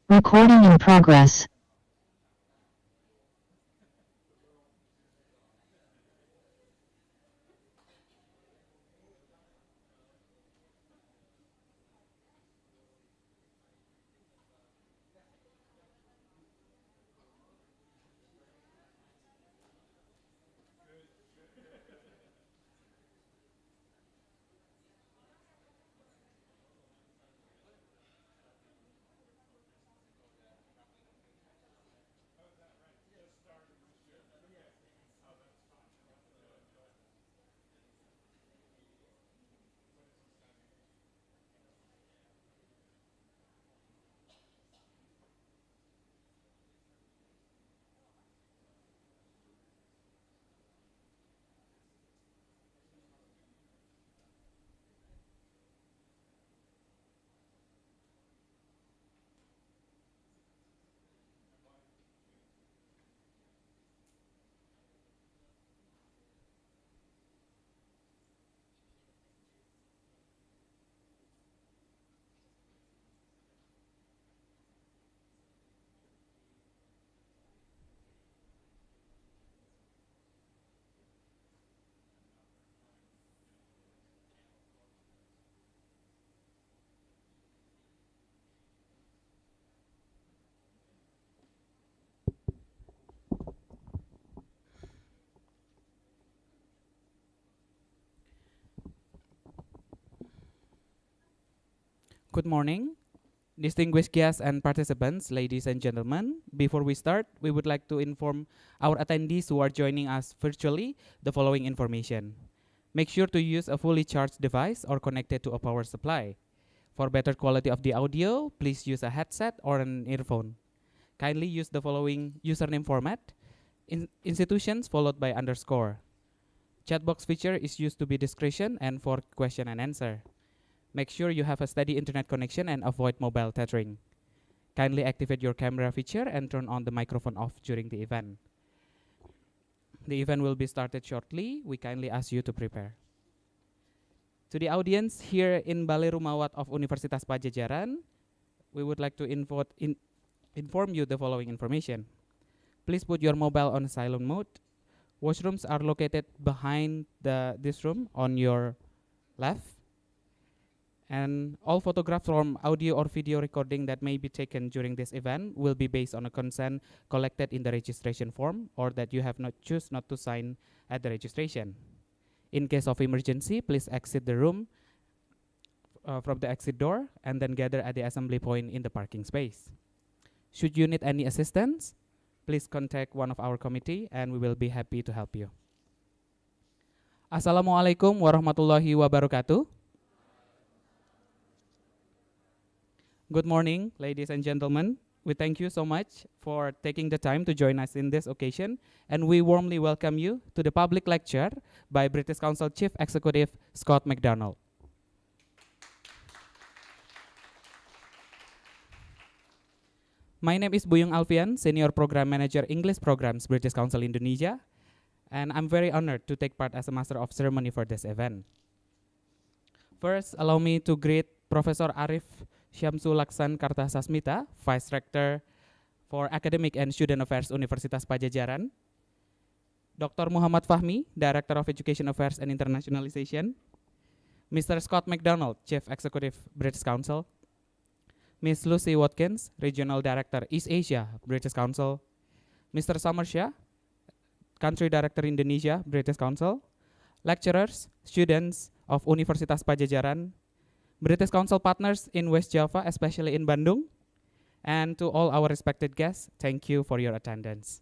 Recording in progress. Good morning, distinguished guests and participants, ladies and gentlemen. Before we start, we would like to inform our attendees who are joining us virtually the following information. Make sure to use a fully charged device or connected to a power supply. For better quality of the audio, please use a headset or an earphone. Kindly use the following username format: institutions followed by underscore. Chat box feature is used to be discretion and for question and answer. Make sure you have a steady internet connection and avoid mobile tethering. Kindly activate your camera feature and turn on the microphone off during the event. The event will be started shortly. We kindly ask you to prepare. To the audience here in Balai Rumawat of Universitas Padjadjaran, we would like to inform you the following information. Please put your mobile on silent mode. Washrooms are located behind this room on your left. And all photographs from audio or video recording that may be taken during this event will be based on a consent collected in the registration form or that you have not choose not to sign at the registration. In case of emergency, please exit the room from the exit door and then gather at the assembly point in the parking space. Should you need any assistance, please contact one of our committee and we will be happy to help you. Assalamualaikum warahmatullahi wabarakatuh. Good morning, ladies and gentlemen. We thank you so much for taking the time to join us in this occasion, and we warmly welcome you to the public lecture by British Council Chief Executive Scott McDonald. My name is Buyung Alfian, Senior Program Manager English Programs, British Council Indonesia, and I'm very honored to take part as a Master of Ceremony for this event. First, allow me to greet Professor Arif Syamsul Laksan Kartasasmita, Vice Rector for Academic and Student Affairs Universitas Padjadjaran, Dr. Muhammad Fahmi, Director of Education Affairs and Internationalization, Mr. Scott McDonald, Chief Executive British Council, Ms. Lucy Watkins, Regional Director East Asia, British Council, Mr. Samersha, Country Director Indonesia, British Council, lecturers, students of Universitas Padjadjaran, British Council partners in West Java, especially in Bandung, and to all our respected guests, thank you for your attendance.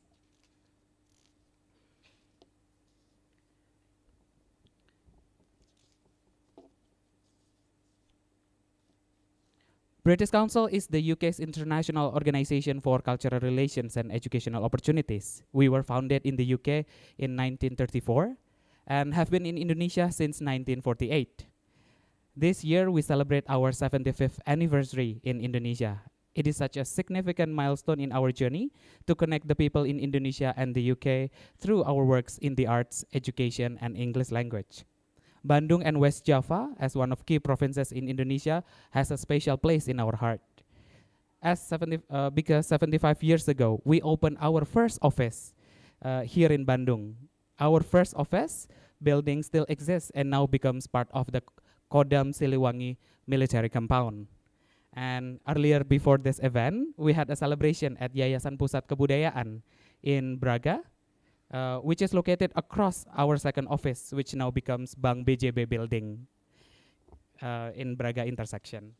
British Council is the UK's international organization for cultural relations and educational opportunities. We were founded in the UK in 1934 and have been in Indonesia since 1948. This year, we celebrate our 75th anniversary in Indonesia. It is such a significant milestone in our journey to connect the people in Indonesia and the UK through our works in the arts, education, and English language. Bandung and West Java, as one of key provinces in Indonesia, has a special place in our heart. because 75 years ago we opened our first office here in Bandung. Our first office building still exists and now becomes part of the Kodam Siliwangi military compound. And earlier before this event, we had a celebration at Yayasan Pusat Kebudayaan in Braga, which is located across our second office, which now becomes Bank BJB building in Braga intersection.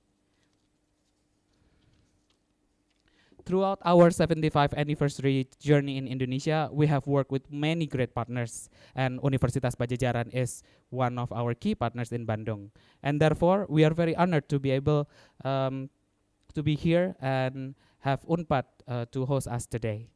Throughout our 75th anniversary journey in Indonesia, we have worked with many great partners, and Universitas Padjadjaran is one of our key partners in Bandung. And therefore, we are very honored to be able to be here and have UNPAD to host us today.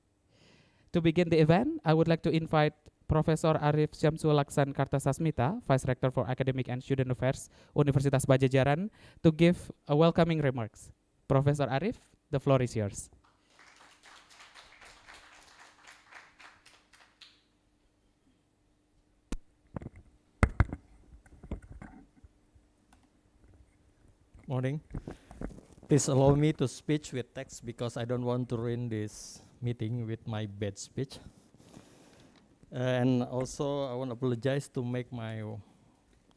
To begin the event, I would like to invite Professor Arif Syamsul Laksan Kartasasmita, Vice Rector for Academic and Student Affairs, Universitas Padjadjaran, to give a welcoming remarks. Professor Arif, the floor is yours. Morning. Please allow me to speak with text because I don't want to ruin this meeting with my bad speech. And also I want to apologize to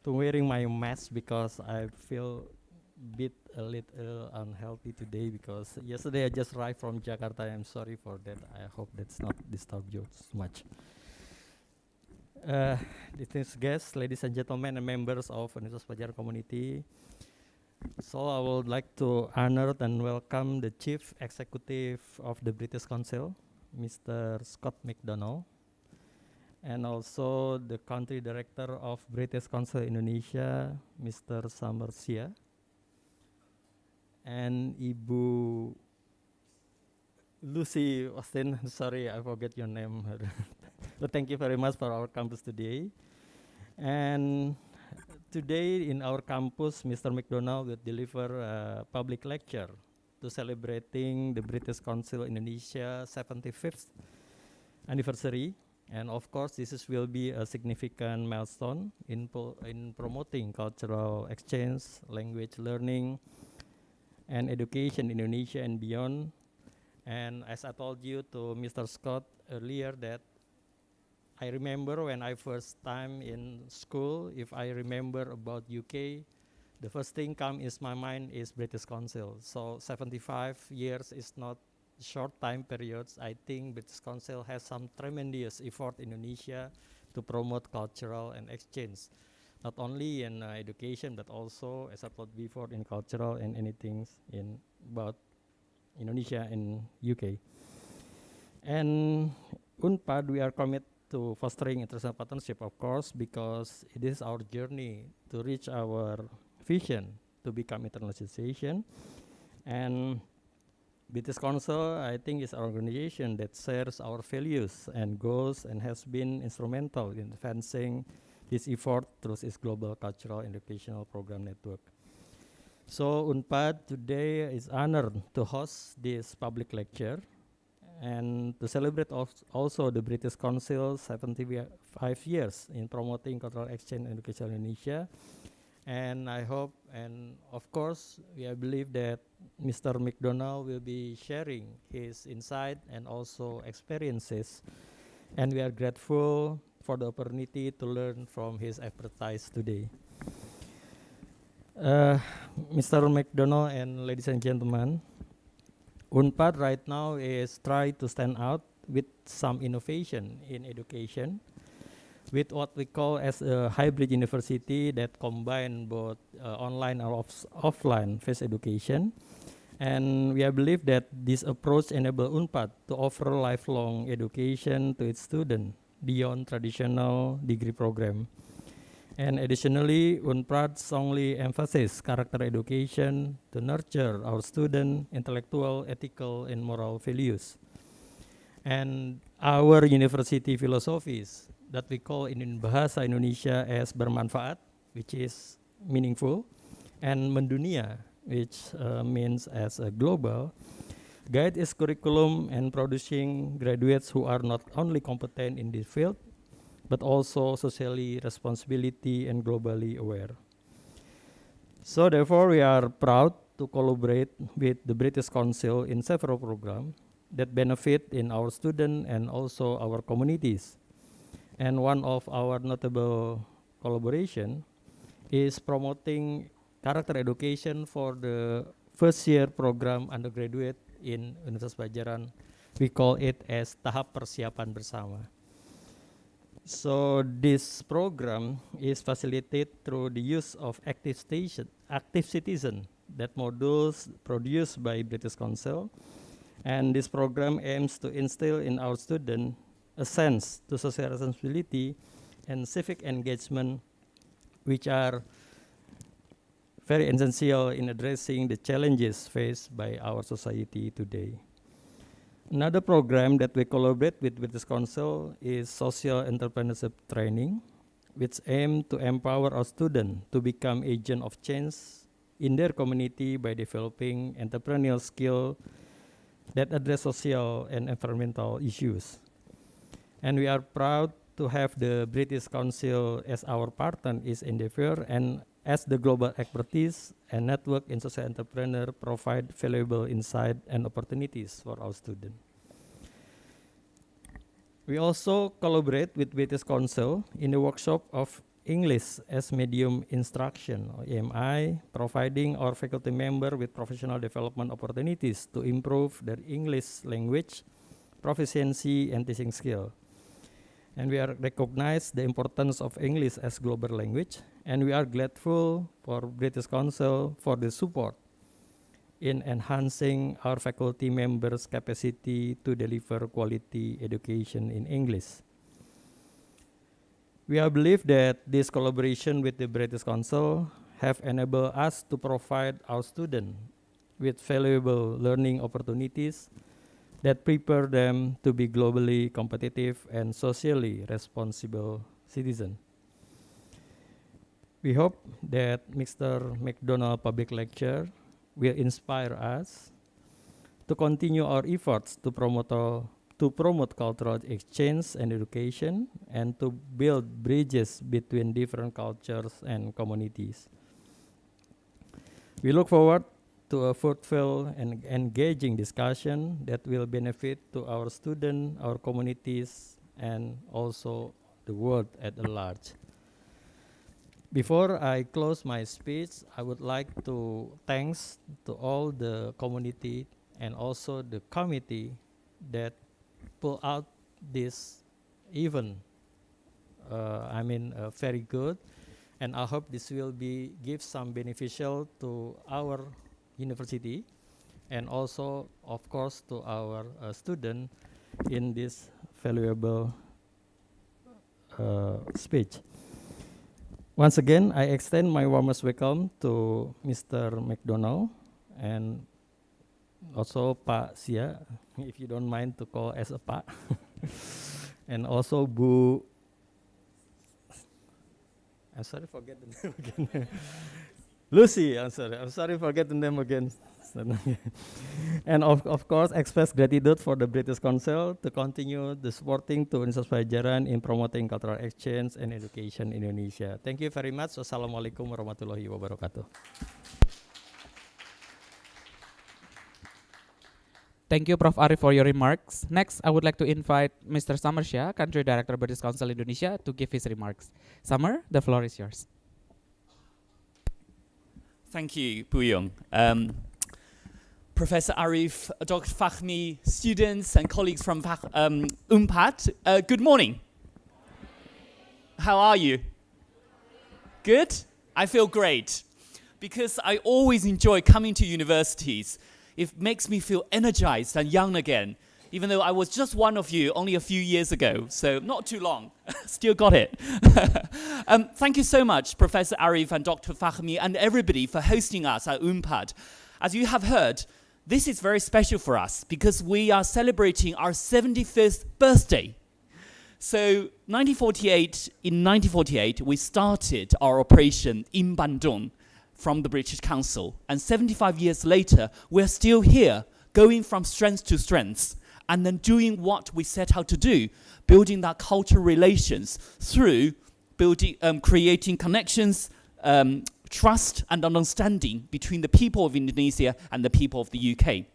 wearing my mask because I feel a little unhealthy today because yesterday I just arrived from Jakarta. I'm sorry for that. I hope that's not disturb you too much. Distinguished guests, ladies and gentlemen, and members of Universitas Padjadjaran community. So I would like to honor and welcome the Chief Executive of the British Council, Mr. Scott McDonald, and also the Country Director of British Council Indonesia, Mr. Samersia, and Ibu Lucy Austin. Sorry, I forget your name. But thank you very much for our campus today. And today in our campus, Mr. McDonald will deliver a public lecture to celebrating the British Council Indonesia 75th anniversary. And of course, will be a significant milestone in promoting cultural exchange, language learning, and education in Indonesia and beyond. And as I told you to Mr. Scott earlier that I remember when I first time in school, if I remember about UK, the first thing come in my mind is British Council. So 75 years is not short time periods. I think British Council has some tremendous effort in Indonesia to promote cultural and exchange, not only in education, but also, as I told before, in cultural and anything in about Indonesia and UK. And UNPAD, we are committed to fostering international partnership, of course, because it is our journey to reach our vision to become internationalization. And British Council, I think, is an organization that shares our values and goals and has been instrumental in advancing this effort through its global cultural and educational program network. So UNPAD today is honored to host this public lecture and to celebrate also the British Council 75 years in promoting cultural exchange and education in Indonesia. And I hope, and of course, I believe that Mr. McDonald will be sharing his insight and also experiences. And we are grateful for the opportunity to learn from his expertise today. Mr. McDonald and ladies and gentlemen, UNPAD right now is trying to stand out with some innovation in education, with what we call as a hybrid university that combine both online and offline face education. And we believe that this approach enables UNPAD to offer lifelong education to its students beyond traditional degree program. And additionally, UNPAD strongly emphasizes character education to nurture our student intellectual, ethical, and moral values. And our university philosophies that we call in Bahasa Indonesia as bermanfaat, which is meaningful, and mendunia, which means as a global, guide its curriculum and producing graduates who are not only competent in this field, but also socially responsibility and globally aware. So therefore, we are proud to collaborate with the British Council in several programs that benefit in our students and also our communities. And one of our notable collaboration is promoting character education for the first year program undergraduate in Universitas Padjadjaran. We call it as Tahap Persiapan Bersama. So this program is facilitated through the use of active citizen, that modules produced by British Council. And this program aims to instill in our students a sense to social responsibility and civic engagement, which are very essential in addressing the challenges faced by our society today. Another program that we collaborate with British Council is social entrepreneurship training, which aim to empower our students to become agents of change in their community by developing entrepreneurial skills that address social and environmental issues. And we are proud to have the British Council as our partner in this endeavor, and as the global expertise and network in social entrepreneur provide valuable insight and opportunities for our students. We also collaborate with British Council in the workshop of English as Medium Instruction, or EMI, providing our faculty member with professional development opportunities to improve their English language proficiency and teaching skill. And we are recognize the importance of English as global language, and we are grateful for British Council for the support in enhancing our faculty members' capacity to deliver quality education in English. We believe that this collaboration with the British Council have enabled us to provide our students with valuable learning opportunities that prepare them to be globally competitive and socially responsible citizens. We hope that Mr. McDonald Public Lecture will inspire us to continue our efforts to promote cultural exchange and education, and to build bridges between different cultures and communities. We look forward to a fruitful and engaging discussion that will benefit to our students, our communities, and also the world at large. Before I close my speech, I would like to thanks to all the community and also the committee that pull out this event. Very good, and I hope this will give some beneficial to our university and also, of course, to our student in this valuable speech. Once again, I extend my warmest welcome to Mr. McDonald and also Pak Sia, if you don't mind to call as a Pak, and also Bu. I'm sorry, forget the name again. Lucy, I'm sorry, forget the name again. And of course, express gratitude for the British Council to continue the supporting to Universitas Padjadjaran in promoting cultural exchange and education in Indonesia. Thank you very much. Wassalamualaikum warahmatullahi wabarakatuh. Thank you, Prof. Arif, for your remarks. Next, I would like to invite Mr. Samar Shah, Country Director, British Council Indonesia, to give his remarks. Samar, the floor is yours. Thank you, Buyong. Professor Arif, Dr. Fahmi, students and colleagues from UNPAD, good morning. How are you? Good? I feel great because I always enjoy coming to universities. It makes me feel energized and young again, even though I was just one of you only a few years ago, so not too long. Still got it. Thank you so much, Professor Arif and Dr. Fahmi and everybody for hosting us at UNPAD. As you have heard, this is very special for us because we are celebrating our 75th birthday. So in 1948, we started our operation in Bandung from the British Council. And 75 years later, we're still here, going from strength to strength, and then doing what we set out to do, building that cultural relations through creating connections, trust and understanding between the people of Indonesia and the people of the UK.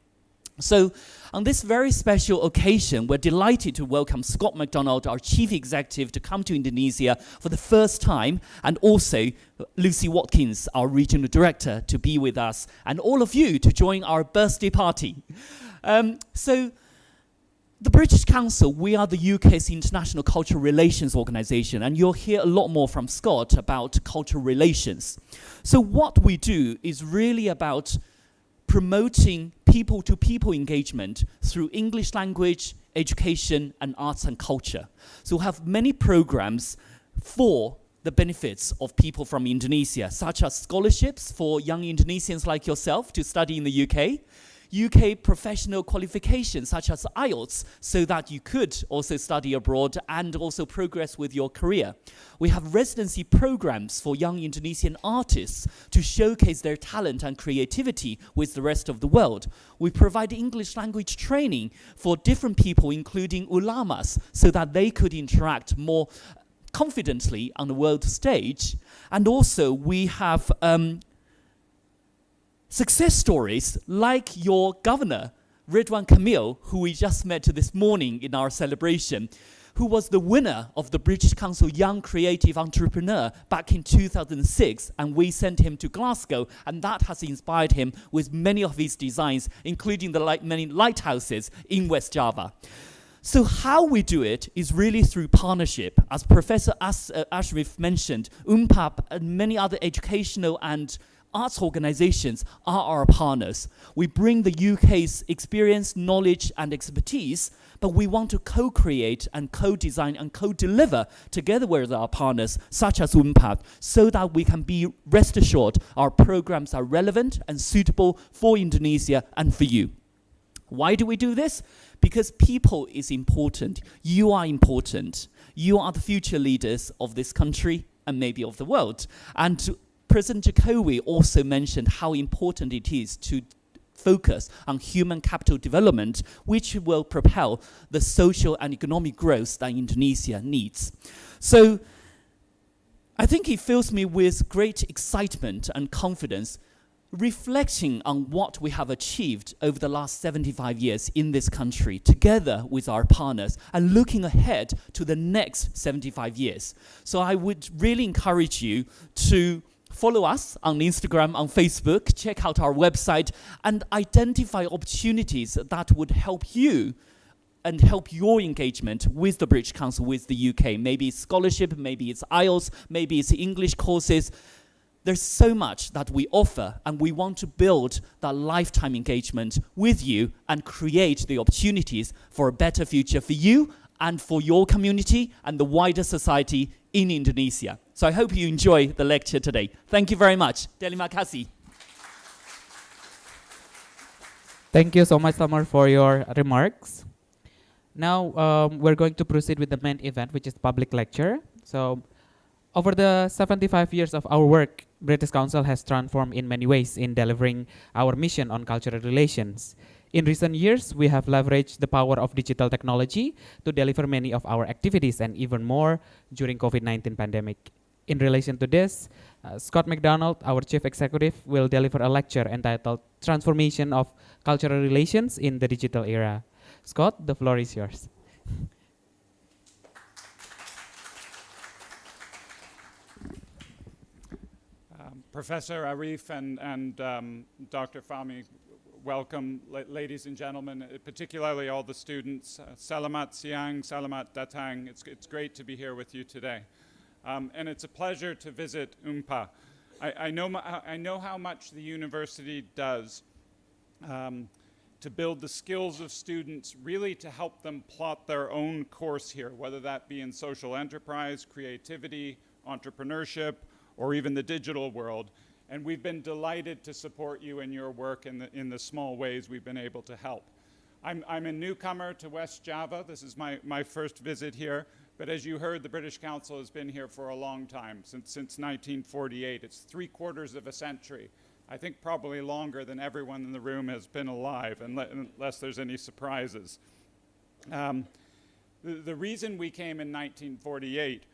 So on this very special occasion, we're delighted to welcome Scott McDonald, our Chief Executive, to come to Indonesia for the first time, and also Lucy Watkins, our Regional Director, to be with us, and all of you to join our birthday party. So the British Council, we are the UK's international cultural relations organisation, and you'll hear a lot more from Scott about cultural relations. So what we do is really about promoting people-to-people engagement through English language, education, and arts and culture. So we have many programs for the benefits of people from Indonesia, such as scholarships for young Indonesians like yourself to study in the UK, UK professional qualifications such as IELTS, so that you could also study abroad and also progress with your career. We have residency programs for young Indonesian artists to showcase their talent and creativity with the rest of the world. We provide English language training for different people, including ulamas, so that they could interact more confidently on the world stage. And also we have success stories like your governor, Ridwan Kamil, who we just met this morning in our celebration, who was the winner of the British Council Young Creative Entrepreneur back in 2006, and we sent him to Glasgow, and that has inspired him with many of his designs, including the many lighthouses in West Java. So how we do it is really through partnership. As Professor Ashraf mentioned, UNPAP and many other educational and arts organizations are our partners. We bring the UK's experience, knowledge, and expertise, but we want to co-create and co-design and co-deliver together with our partners, such as UNPAD, so that we can be rest assured our programs are relevant and suitable for Indonesia and for you. Why do we do this? Because people is important. You are important. You are the future leaders of this country and maybe of the world. And President Jokowi also mentioned how important it is to focus on human capital development, which will propel the social and economic growth that Indonesia needs. So I think it fills me with great excitement and confidence reflecting on what we have achieved over the last 75 years in this country together with our partners and looking ahead to the next 75 years. So I would really encourage you to follow us on Instagram, on Facebook, check out our website, and identify opportunities that would help you and help your engagement with the British Council, with the UK. Maybe it's scholarship, maybe it's IELTS, maybe it's English courses. There's so much that we offer, and we want to build that lifetime engagement with you and create the opportunities for a better future for you and for your community and the wider society in Indonesia. So I hope you enjoy the lecture today. Thank you very much. Terima kasih. Thank you so much, Tamar, for your remarks. Now we're going to proceed with the main event, which is public lecture. So over the 75 years of our work, British Council has transformed in many ways in delivering our mission on cultural relations. In recent years, we have leveraged the power of digital technology to deliver many of our activities and even more during COVID-19 pandemic. In relation to this, Scott McDonald, our Chief Executive, will deliver a lecture entitled Transformation of Cultural Relations in the Digital Era. Scott, the floor is yours. Professor Arif and Dr. Fahmy, welcome, ladies and gentlemen, particularly all the students. Salamat siang, salamat datang. It's great to be here with you today. And it's a pleasure to visit UMPA. I know how much the university does to build the skills of students, really to help them plot their own course here, whether that be in social enterprise, creativity, entrepreneurship, or even the digital world. And we've been delighted to support you in your work in the small ways we've been able to help. I'm a newcomer to West Java. This is my first visit here. But as you heard, the British Council has been here for a long time, since 1948. It's 3/4 of a century. I think probably longer than everyone in the room has been alive, unless there's any surprises. The reason we came in 1948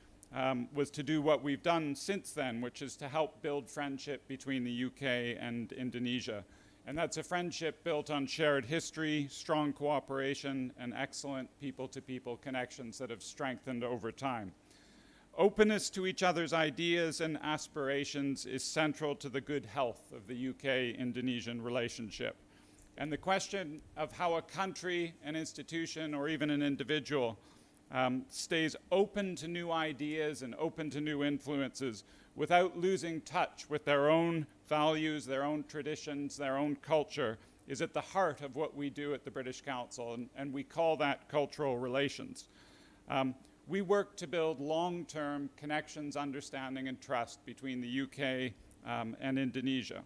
was to do what we've done since then, which is to help build friendship between the UK and Indonesia. And that's a friendship built on shared history, strong cooperation, and excellent people-to-people connections that have strengthened over time. Openness to each other's ideas and aspirations is central to the good health of the UK-Indonesian relationship. And the question of how a country, an institution, or even an individual stays open to new ideas and open to new influences without losing touch with their own values, their own traditions, their own culture, is at the heart of what we do at the British Council, and we call that cultural relations. We work to build long-term connections, understanding, and trust between the UK and Indonesia.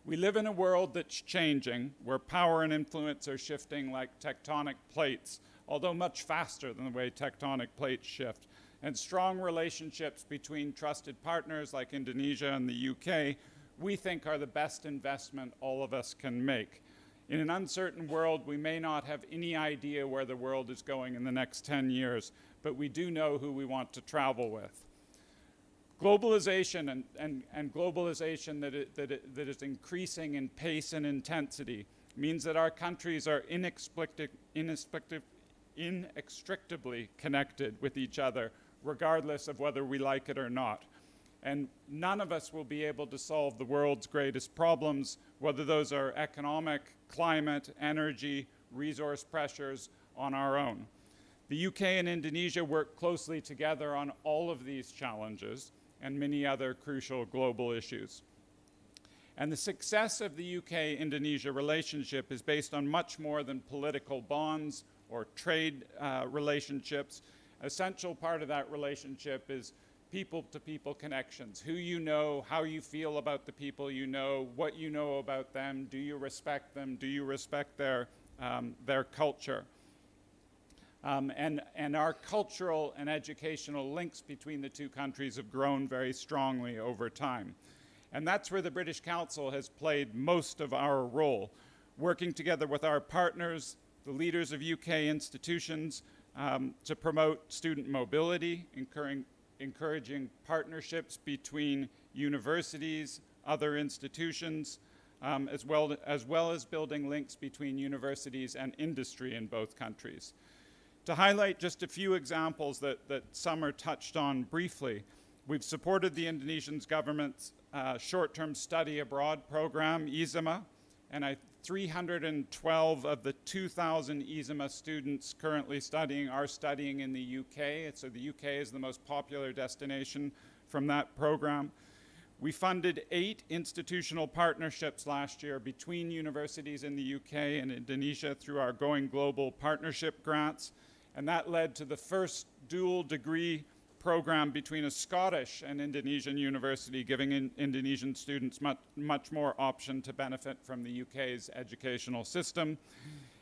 We live in a world that's changing, where power and influence are shifting like tectonic plates, although much faster than the way tectonic plates shift. And strong relationships between trusted partners like Indonesia and the UK, we think are the best investment all of us can make. In an uncertain world, we may not have any idea where the world is going in the next 10 years, but we do know who we want to travel with. Globalization and globalization that is increasing in pace and intensity means that our countries are inextricably connected with each other, regardless of whether we like it or not. And none of us will be able to solve the world's greatest problems, whether those are economic, climate, energy, resource pressures, on our own. The UK and Indonesia work closely together on all of these challenges and many other crucial global issues. And the success of the UK-Indonesia relationship is based on much more than political bonds or trade relationships. An essential part of that relationship is people-to-people connections. Who you know, how you feel about the people you know, what you know about them, do you respect them, do you respect their culture? And our cultural and educational links between the two countries have grown very strongly over time. And that's where the British Council has played most of our role, working together with our partners, the leaders of UK institutions, to promote student mobility, encouraging partnerships between universities, other institutions, as well as building links between universities and industry in both countries. To highlight just a few examples that Summer touched on briefly, we've supported the Indonesian government's short-term study abroad program, ISEMA, and 312 of the 2,000 ISEMA students currently studying are studying in the UK. So the UK is the most popular destination from that program. We funded 8 institutional partnerships last year between universities in the UK and Indonesia through our Going Global partnership grants. And that led to the first dual degree program between a Scottish and Indonesian university, giving Indonesian students much more option to benefit from the UK's educational system.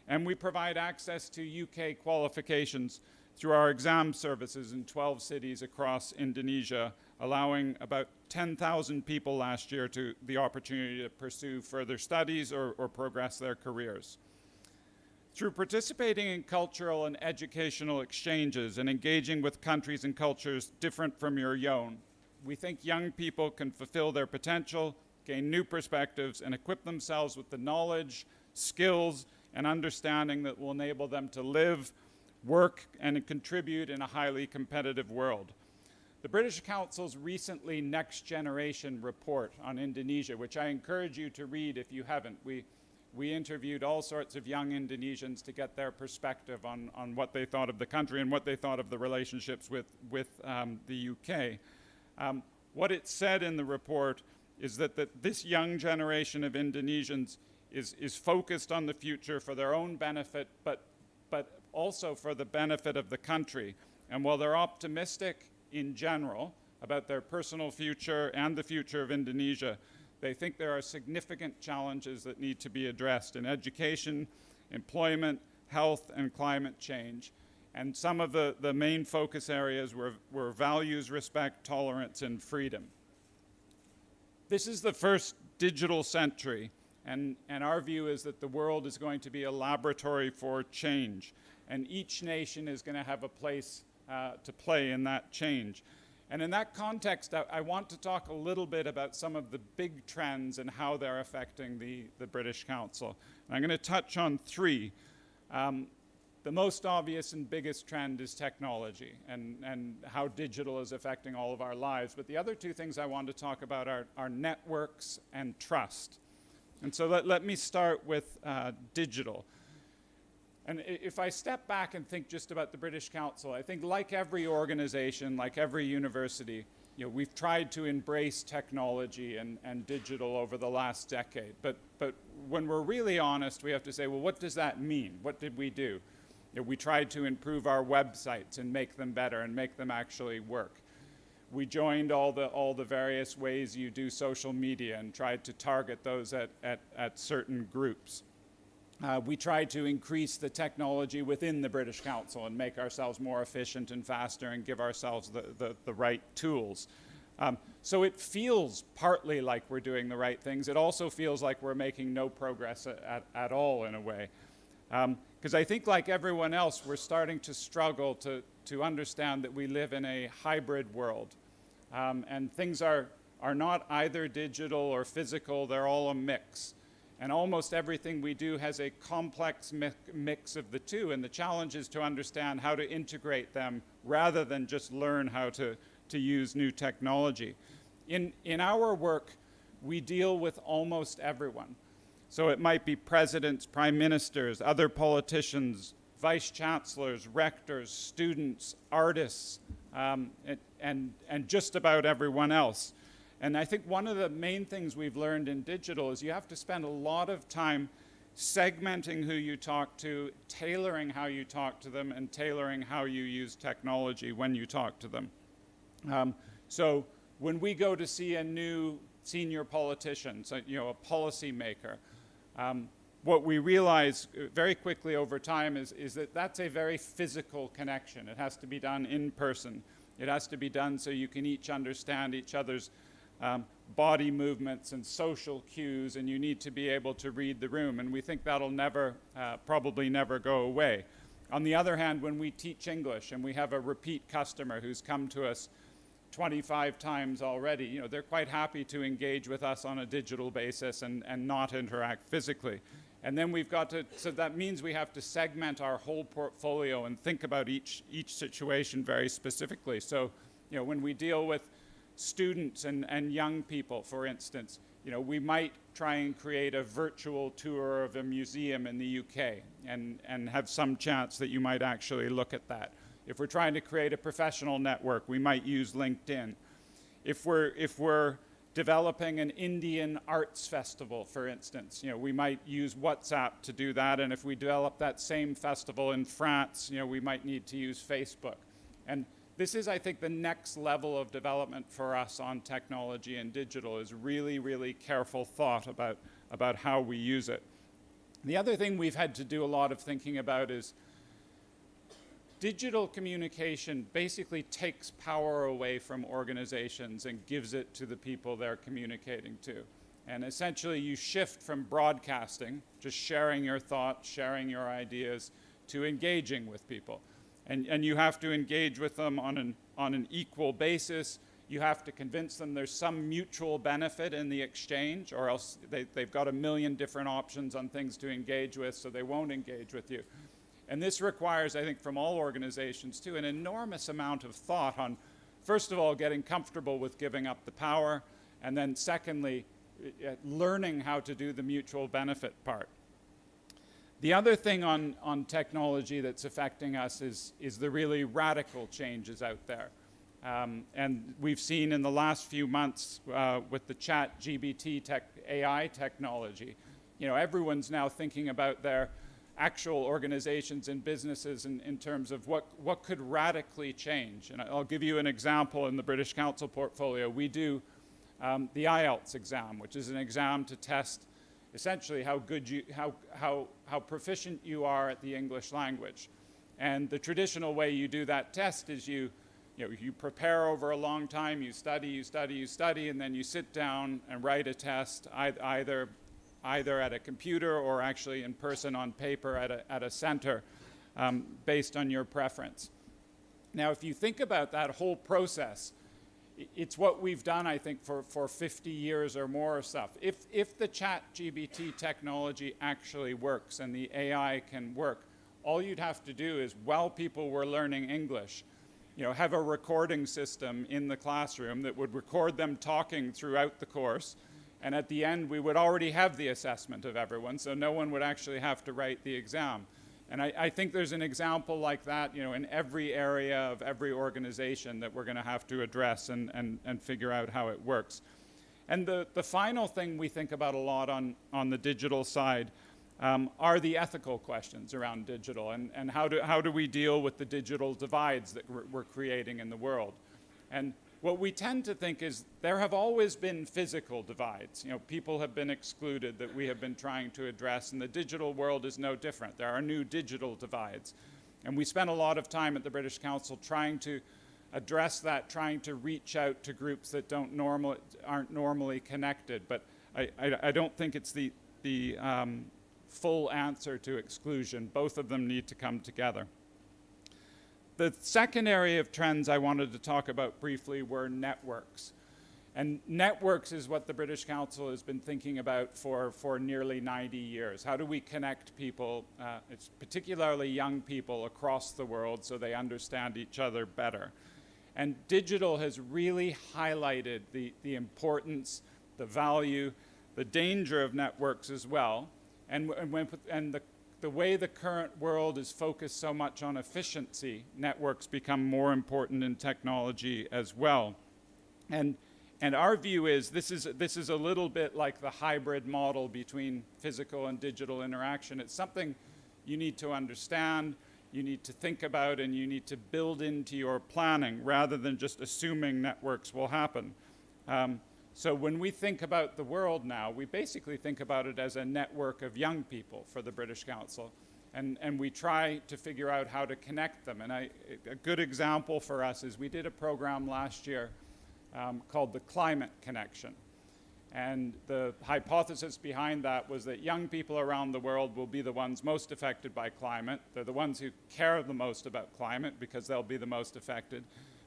And we provide access to UK qualifications through our exam services in 12 cities across Indonesia, allowing about 10,000 people last year the opportunity to pursue further studies or progress their careers. Through participating in cultural and educational exchanges and engaging with countries and cultures different from your own, we think young people can fulfill their potential, gain new perspectives, and equip themselves with the knowledge, skills, and understanding that will enable them to live, work, and contribute in a highly competitive world. The British Council's recently Next Generation report on Indonesia, which I encourage you to read if you haven't. We interviewed all sorts of young Indonesians to get their perspective on what they thought of the country and what they thought of the relationships with the UK. What it said in the report is that this young generation of Indonesians is focused on the future for their own benefit, but also for the benefit of the country. And while they're optimistic in general about their personal future and the future of Indonesia, they think there are significant challenges that need to be addressed in education, employment, health, and climate change. And some of the main focus areas were values, respect, tolerance, and freedom. This is the first digital century, and our view is that the world is going to be a laboratory for change, and each nation is going to have a place to play in that change. And in that context, I want to talk a little bit about some of the big trends and how they're affecting the British Council. And I'm going to touch on three. The most obvious and biggest trend is technology and how digital is affecting all of our lives. But the other two things I want to talk about are networks and trust. And so let me start with digital. And if I step back and think just about the British Council, I think like every organization, like every university, we've tried to embrace technology and digital over the last decade. But when we're really honest, we have to say, well, what does that mean? What did we do? We tried to improve our websites and make them better and make them actually work. We joined all the various ways you do social media and tried to target those at certain groups. We tried to increase the technology within the British Council and make ourselves more efficient and faster and give ourselves the right tools. So it feels partly like we're doing the right things. It also feels like we're making no progress at all in a way. Because I think like everyone else, we're starting to struggle to understand that we live in a hybrid world. And things are not either digital or physical, they're all a mix. And almost everything we do has a complex mix of the two, and the challenge is to understand how to integrate them rather than just learn how to use new technology. In our work, we deal with almost everyone. So it might be presidents, prime ministers, other politicians, vice chancellors, rectors, students, artists, and just about everyone else. And I think one of the main things we've learned in digital is you have to spend a lot of time segmenting who you talk to, tailoring how you talk to them, and tailoring how you use technology when you talk to them. So when we go to see a new senior politician, so, a policy maker, what we realize very quickly over time is that that's a very physical connection. It has to be done in person. It has to be done so you can each understand each other's body movements and social cues, and you need to be able to read the room. And we think that'll probably never go away. On the other hand, when we teach English and we have a repeat customer who's come to us 25 times already, they're quite happy to engage with us on a digital basis and not interact physically. And then so that means we have to segment our whole portfolio and think about each situation very specifically. So, when we deal with students and young people, for instance, we might try and create a virtual tour of a museum in the UK and have some chance that you might actually look at that. If we're trying to create a professional network, we might use LinkedIn. If we're developing an Indian arts festival, for instance, we might use WhatsApp to do that. And if we develop that same festival in France, we might need to use Facebook. And this is, I think, the next level of development for us on technology and digital is really, really careful thought about how we use it. The other thing we've had to do a lot of thinking about is digital communication basically takes power away from organizations and gives it to the people they're communicating to. And essentially you shift from broadcasting, just sharing your thoughts, sharing your ideas, to engaging with people. And you have to engage with them on an equal basis. You have to convince them there's some mutual benefit in the exchange, or else they've got a million different options on things to engage with, so they won't engage with you. And this requires, I think, from all organizations too, an enormous amount of thought on, first of all, getting comfortable with giving up the power, and then secondly, learning how to do the mutual benefit part. The other thing on technology that's affecting us is the really radical changes out there. And we've seen in the last few months with the ChatGPT AI technology, everyone's now thinking about their actual organizations and businesses in terms of what could radically change. And I'll give you an example in the British Council portfolio. We do the IELTS exam, which is an exam to test essentially how proficient you are at the English language. And the traditional way you do that test is you prepare over a long time, you study, and then you sit down and write a test either at a computer or actually in person on paper at a center based on your preference. Now, if you think about that whole process, it's what we've done, I think, for 50 years or more of stuff. If the ChatGPT technology actually works and the AI can work, all you'd have to do is, while people were learning English, have a recording system in the classroom that would record them talking throughout the course. And at the end, we would already have the assessment of everyone, so no one would actually have to write the exam. And I think there's an example like that, in every area of every organization that we're going to have to address and figure out how it works. And the final thing we think about a lot on the digital side are the ethical questions around digital, and how do we deal with the digital divides that we're creating in the world. And what we tend to think is there have always been physical divides. People have been excluded that we have been trying to address, and the digital world is no different. There are new digital divides. And we spent a lot of time at the British Council trying to address that, trying to reach out to groups that aren't normally connected. But I don't think it's the full answer to exclusion. Both of them need to come together. The second area of trends I wanted to talk about briefly were networks. And networks is what the British Council has been thinking about for nearly 90 years. How do we connect people, it's particularly young people across the world, so they understand each other better? And digital has really highlighted the importance, the value, the danger of networks as well. And the way the current world is focused so much on efficiency, networks become more important in technology as well. And our view is this is a little bit like the hybrid model between physical and digital interaction. It's something you need to understand, you need to think about, and you need to build into your planning rather than just assuming networks will happen. So when we think about the world now, we basically think about it as a network of young people for the British Council. And we try to figure out how to connect them. And a good example for us is we did a program last year called the Climate Connection. And the hypothesis behind that was that young people around the world will be the ones most affected by climate. They're the ones who care the most about climate because they'll be the most affected.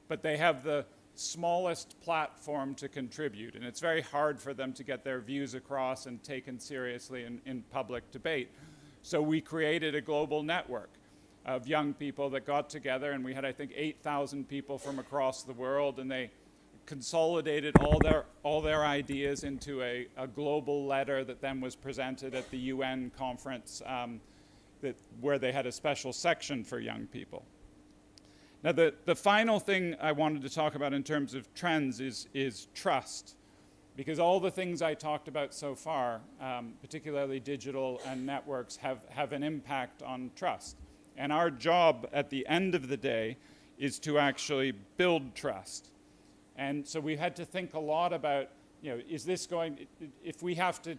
But they have the smallest platform to contribute, and it's very hard for them to get their views across and taken seriously in public debate. So we created a global network of young people that got together, and we had, I think, 8,000 people from across the world, and they consolidated all their ideas into a global letter that then was presented at the UN conference where they had a special section for young people. Now, the final thing I wanted to talk about in terms of trends is trust, because all the things I talked about so far, particularly digital and networks, have an impact on trust. And our job at the end of the day is to actually build trust. And so we had to think a lot about, if we have to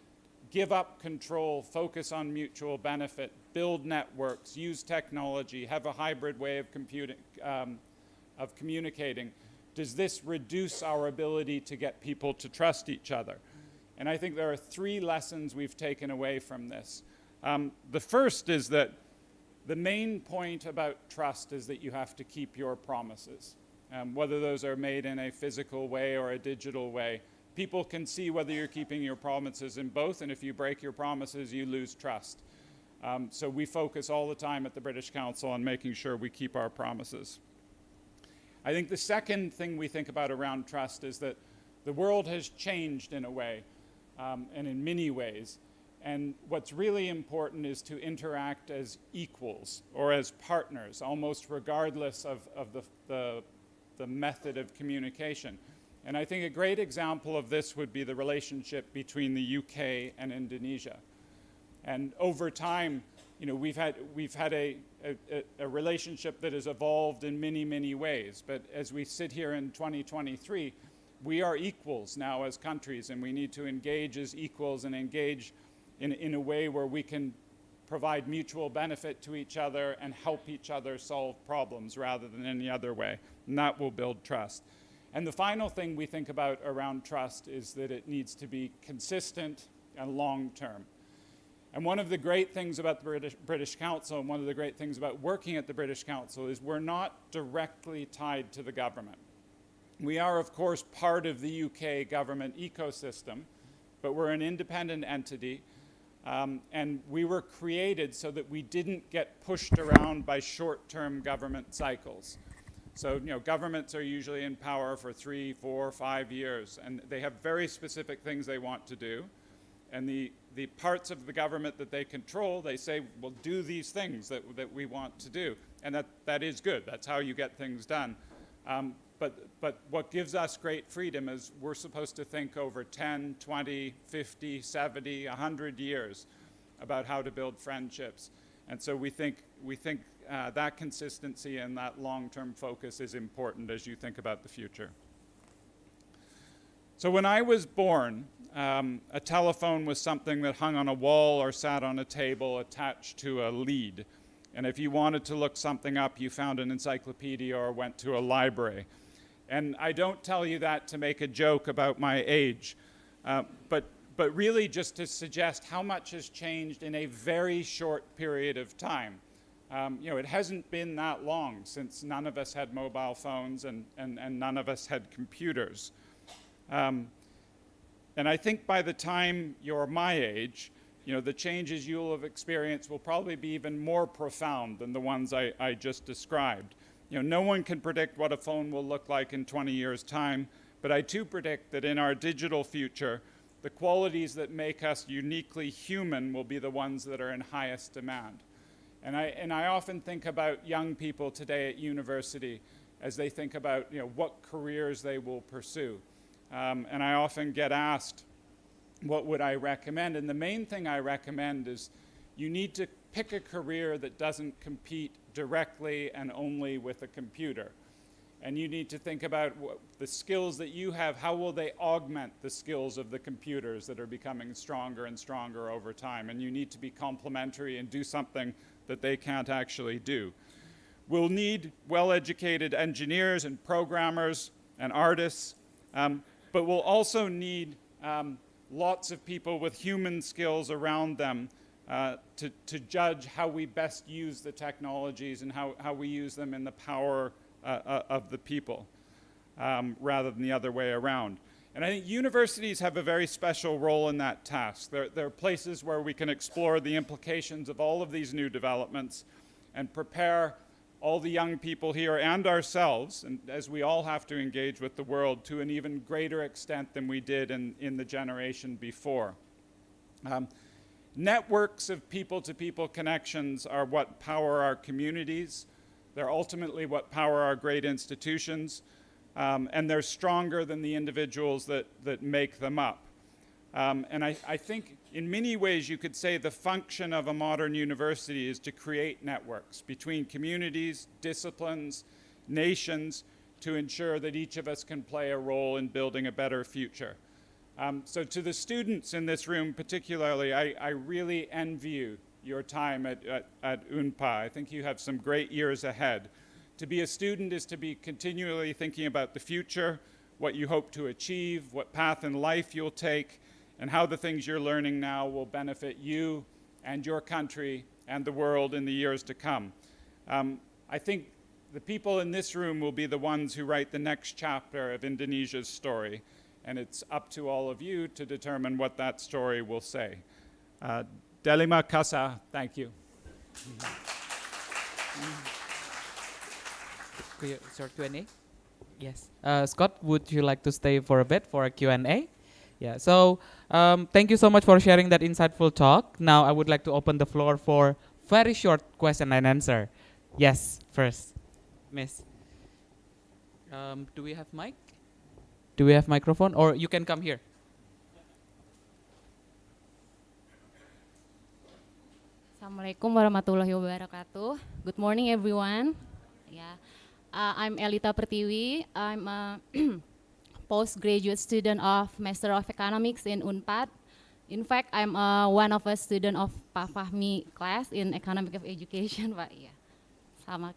give up control, focus on mutual benefit, build networks, use technology, have a hybrid way of communicating, does this reduce our ability to get people to trust each other? And I think there are 3 lessons we've taken away from this. The first is that the main point about trust is that you have to keep your promises, whether those are made in a physical way or a digital way. People can see whether you're keeping your promises in both, and if you break your promises, you lose trust. So we focus all the time at the British Council on making sure we keep our promises. I think the second thing we think about around trust is that the world has changed in a way, and in many ways. And what's really important is to interact as equals or as partners, almost regardless of the method of communication. And I think a great example of this would be the relationship between the UK and Indonesia. And over time, we've had a relationship that has evolved in many, many ways. But as we sit here in 2023, we are equals now as countries, and we need to engage as equals and engage in a way where we can provide mutual benefit to each other and help each other solve problems rather than any other way. And that will build trust. And the final thing we think about around trust is that it needs to be consistent and long-term. And one of the great things about the British Council, and one of the great things about working at the British Council, is we're not directly tied to the government. We are, of course, part of the UK government ecosystem, but we're an independent entity, and we were created so that we didn't get pushed around by short-term government cycles. So, governments are usually in power for 3, 4, 5 years, and they have very specific things they want to do. And the parts of the government that they control, they say, well, do these things that we want to do. And that is good. That's how you get things done. But what gives us great freedom is we're supposed to think over 10, 20, 50, 70, 100 years about how to build friendships. And so we think that consistency and that long-term focus is important as you think about the future. So when I was born, a telephone was something that hung on a wall or sat on a table attached to a lead. And if you wanted to look something up, you found an encyclopedia or went to a library. And I don't tell you that to make a joke about my age, but really just to suggest how much has changed in a very short period of time. It hasn't been that long since none of us had mobile phones and none of us had computers. And I think by the time you're my age, the changes you'll have experienced will probably be even more profound than the ones I just described. No one can predict what a phone will look like in 20 years' time, but I too predict that in our digital future, the qualities that make us uniquely human will be the ones that are in highest demand. And I often think about young people today at university as they think about what careers they will pursue. And I often get asked, what would I recommend? And the main thing I recommend is you need to pick a career that doesn't compete directly and only with a computer. And you need to think about the skills that you have, how will they augment the skills of the computers that are becoming stronger and stronger over time. And you need to be complementary and do something that they can't actually do. We'll need well-educated engineers and programmers and artists, but we'll also need lots of people with human skills around them to judge how we best use the technologies and how we use them in the power of the people, rather than the other way around. And I think universities have a very special role in that task. They're places where we can explore the implications of all of these new developments and prepare all the young people here and ourselves, and as we all have to engage with the world to an even greater extent than we did in the generation before. Networks of people-to-people connections are what power our communities. They're ultimately what power our great institutions, and they're stronger than the individuals that make them up. And I think in many ways you could say the function of a modern university is to create networks between communities, disciplines, nations, to ensure that each of us can play a role in building a better future. So to the students in this room particularly, I really envy your time at UNPA. I think you have some great years ahead. To be a student is to be continually thinking about the future, what you hope to achieve, what path in life you'll take, and how the things you're learning now will benefit you and your country and the world in the years to come. I think the people in this room will be the ones who write the next chapter of Indonesia's story, and it's up to all of you to determine what that story will say. Terima kasih. Thank you. Short Q&A? Yes. Scott, would you like to stay for a bit for a Q&A? Yeah, so thank you so much for sharing that insightful talk. Now I would like to open the floor for very short question and answer. Yes, first. Miss. Do we have mic? Do we have microphone? Or you can come here. Assalamualaikum warahmatullahi wabarakatuh. Good morning, everyone. Yeah, I'm Elita Pertiwi. I'm a postgraduate student of Master of Economics in UNPAD. In fact, I'm one of a student of Pak Fahmi class in Economic of Education, Pak. Yeah. Selamat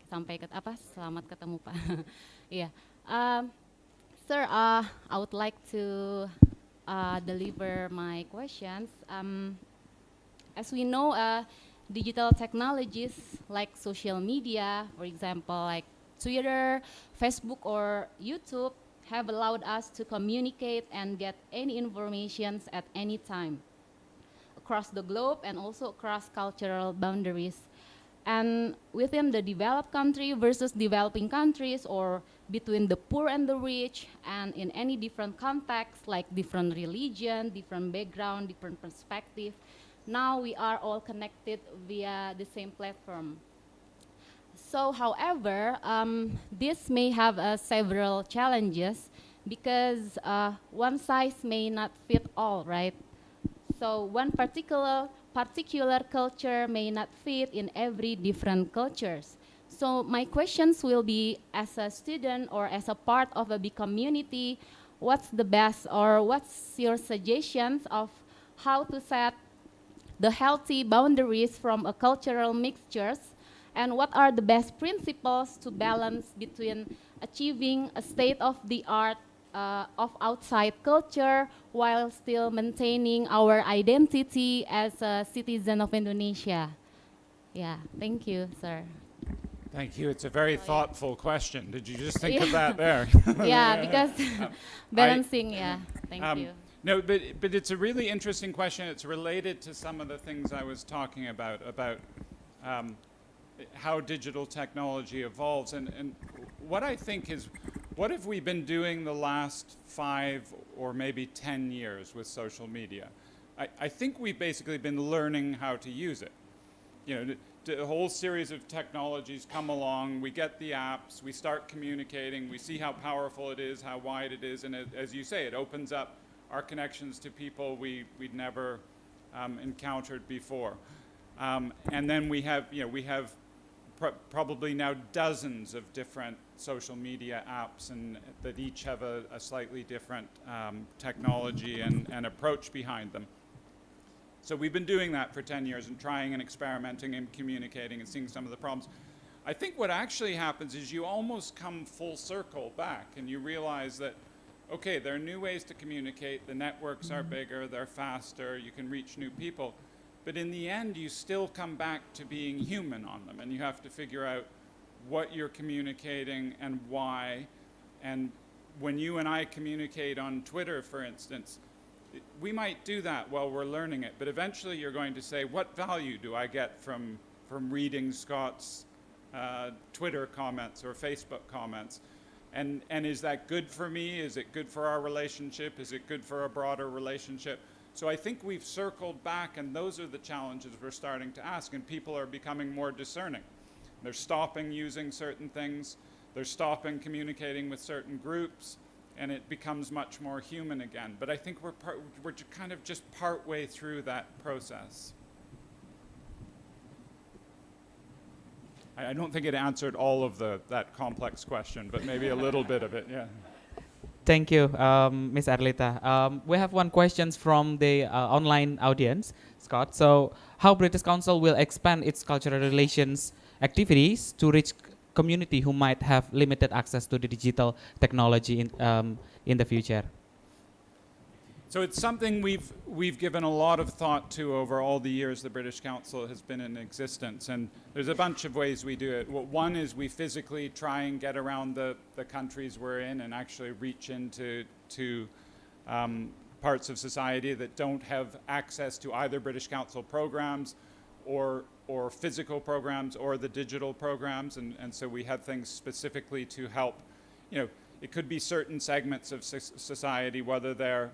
ketemu, Pak. Yeah. Sir, I would like to deliver my questions. as we know, digital technologies like social media, for example, like Twitter, Facebook, or YouTube, have allowed us to communicate and get any information at any time across the globe and also across cultural boundaries. And within the developed country versus developing countries, or between the poor and the rich, and in any different context, like different religion, different background, different perspective, now we are all connected via the same platform. So, however, this may have several challenges because one size may not fit all, right? So one particular culture may not fit in every different cultures. So my questions will be, as a student or as a part of a big community, what's the best, or what's your suggestions of how to set the healthy boundaries from a cultural mixtures, and what are the best principles to balance between achieving a state-of-the-art of outside culture while still maintaining our identity as a citizen of Indonesia? Yeah, thank you, sir. Thank you. It's a very thoughtful question. Did you just think of that there? Yeah, because balancing, yeah, thank you. No, but it's a really interesting question. It's related to some of the things I was talking about how digital technology evolves. And what I think is, what have we been doing the last 5 or maybe 10 years with social media? I think we've basically been learning how to use it. You know, a whole series of technologies come along, we get the apps, we start communicating, we see how powerful it is, how wide it is, and as you say, it opens up our connections to people we'd never encountered before. And then we have probably now dozens of different social media apps, and that each have a slightly different technology and approach behind them. So we've been doing that for 10 years and trying and experimenting and communicating and seeing some of the problems. I think what actually happens is you almost come full circle back and you realize that, okay, there are new ways to communicate, the networks are bigger, they're faster, you can reach new people, but in the end you still come back to being human on them, and you have to figure out what you're communicating and why. And when you and I communicate on Twitter, for instance, we might do that while we're learning it, but eventually you're going to say, what value do I get from reading Scott's Twitter comments or Facebook comments? And is that good for me? Is it good for our relationship? Is it good for a broader relationship? So I think we've circled back, and those are the challenges we're starting to ask, and people are becoming more discerning. They're stopping using certain things, they're stopping communicating with certain groups, and it becomes much more human again. But I think we're kind of just partway through that process. I don't think it answered all of that complex question, but maybe a little bit of it, yeah. Thank you, Ms. Arlita. We have one question from the online audience, Scott. So, how British Council will expand its cultural relations activities to reach community who might have limited access to the digital technology in the future? So it's something we've given a lot of thought to over all the years the British Council has been in existence, and there's a bunch of ways we do it. Well, one is we physically try and get around the countries we're in and actually reach into parts of society that don't have access to either British Council programs or physical programs or the digital programs, and so we have things specifically to help. You know, it could be certain segments of society, whether they're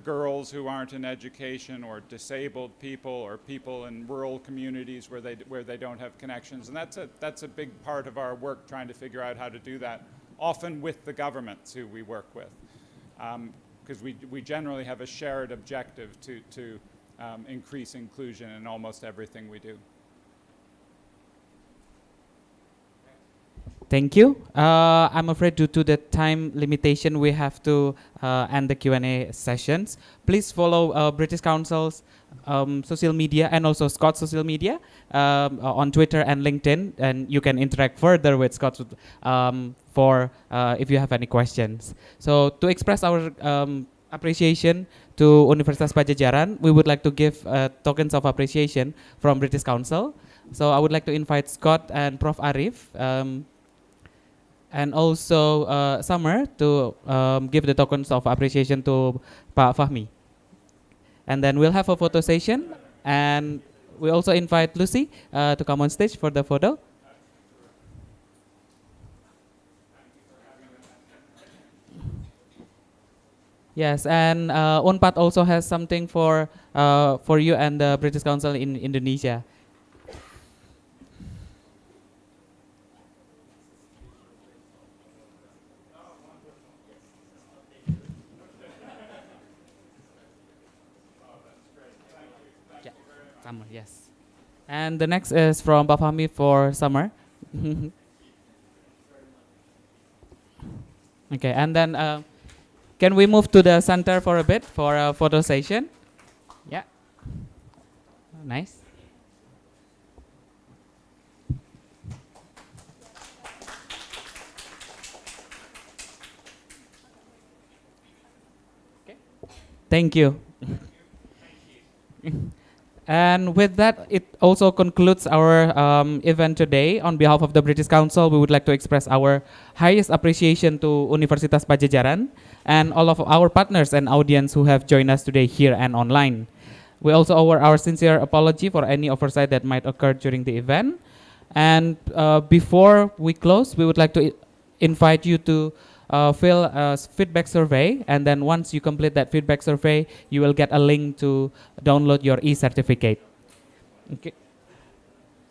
girls who aren't in education, or disabled people, or people in rural communities where they don't have connections, and that's a big part of our work, trying to figure out how to do that, often with the governments who we work with, because we generally have a shared objective to increase inclusion in almost everything we do. Thank you. I'm afraid due to the time limitation, we have to end the Q&A sessions. Please follow British Council's social media and also Scott's social media on Twitter and LinkedIn, and you can interact further with Scott for if you have any questions. So to express our appreciation to Universitas Padjadjaran, we would like to give tokens of appreciation from British Council. So I would like to invite Scott and Prof. Arif, and also Summer to give the tokens of appreciation to Pak Fahmi. And then we'll have a photo session, and we also invite Lucy to come on stage for the photo. Yes, and UNPAD also has something for you and the British Council in Indonesia. Yeah, Summer, yes. And the next is from Pak Fahmi for Summer. Okay, and then can we move to the center for a bit for a photo session? Yeah. Nice. Okay. Thank you. And with that, it also concludes our event today. On behalf of the British Council, we would like to express our highest appreciation to Universitas Padjadjaran and all of our partners and audience who have joined us today here and online. We also owe our sincere apology for any oversight that might occur during the event. And before we close, we would like to invite you to fill a feedback survey, and then once you complete that feedback survey, you will get a link to download your e-certificate. Okay.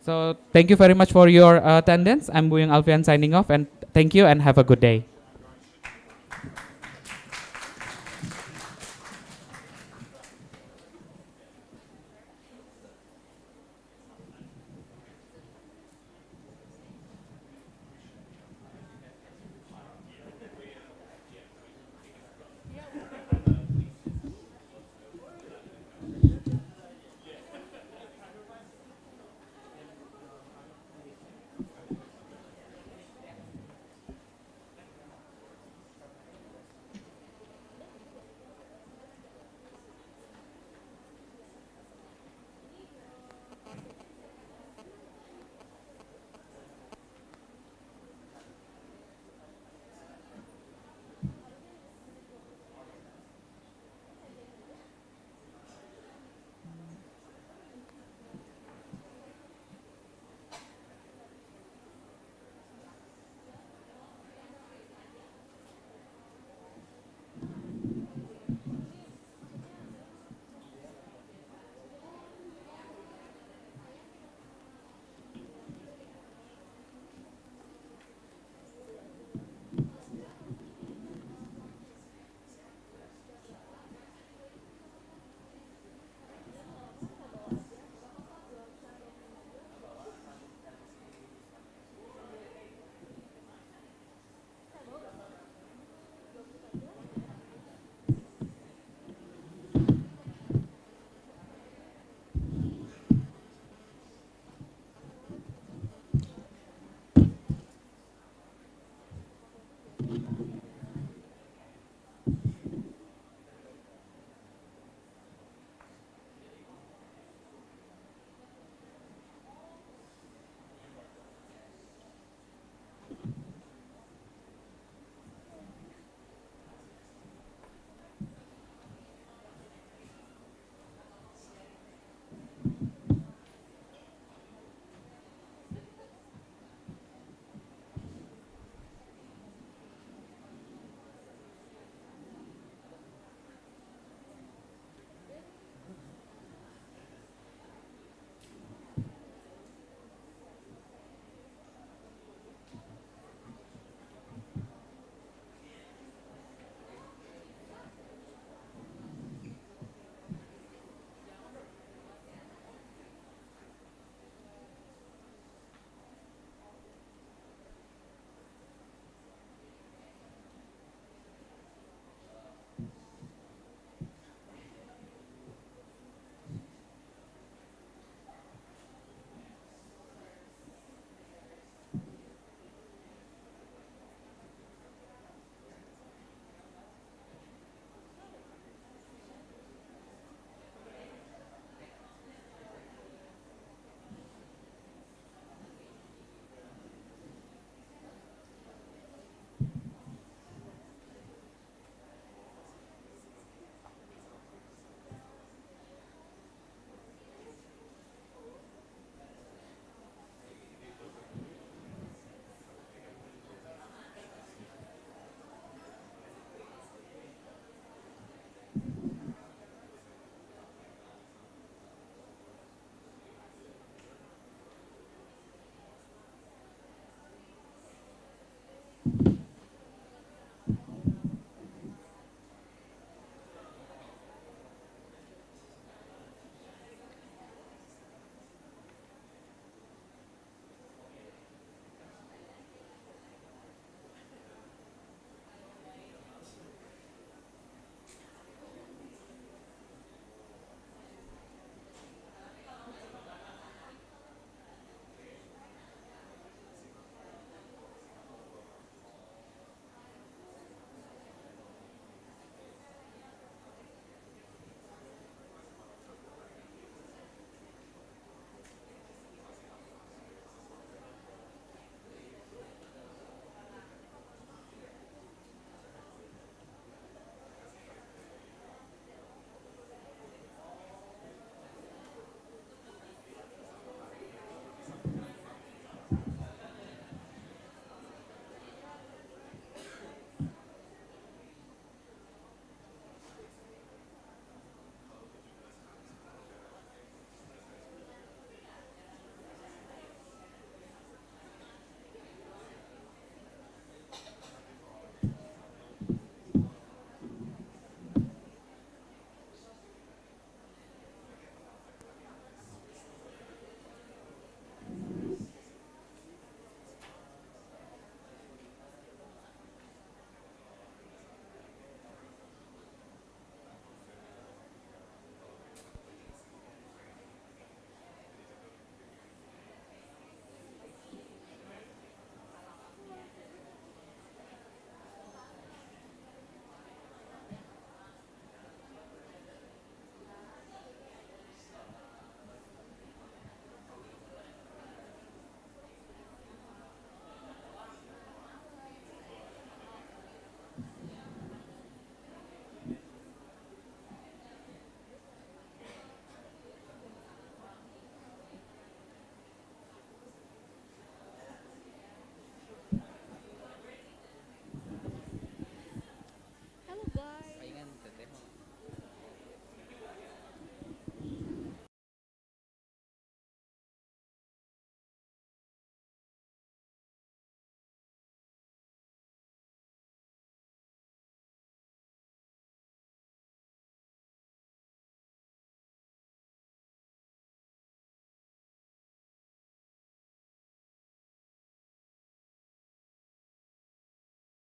So thank you very much for your attendance. I'm Buyung Alfian signing off, and thank you and have a good day.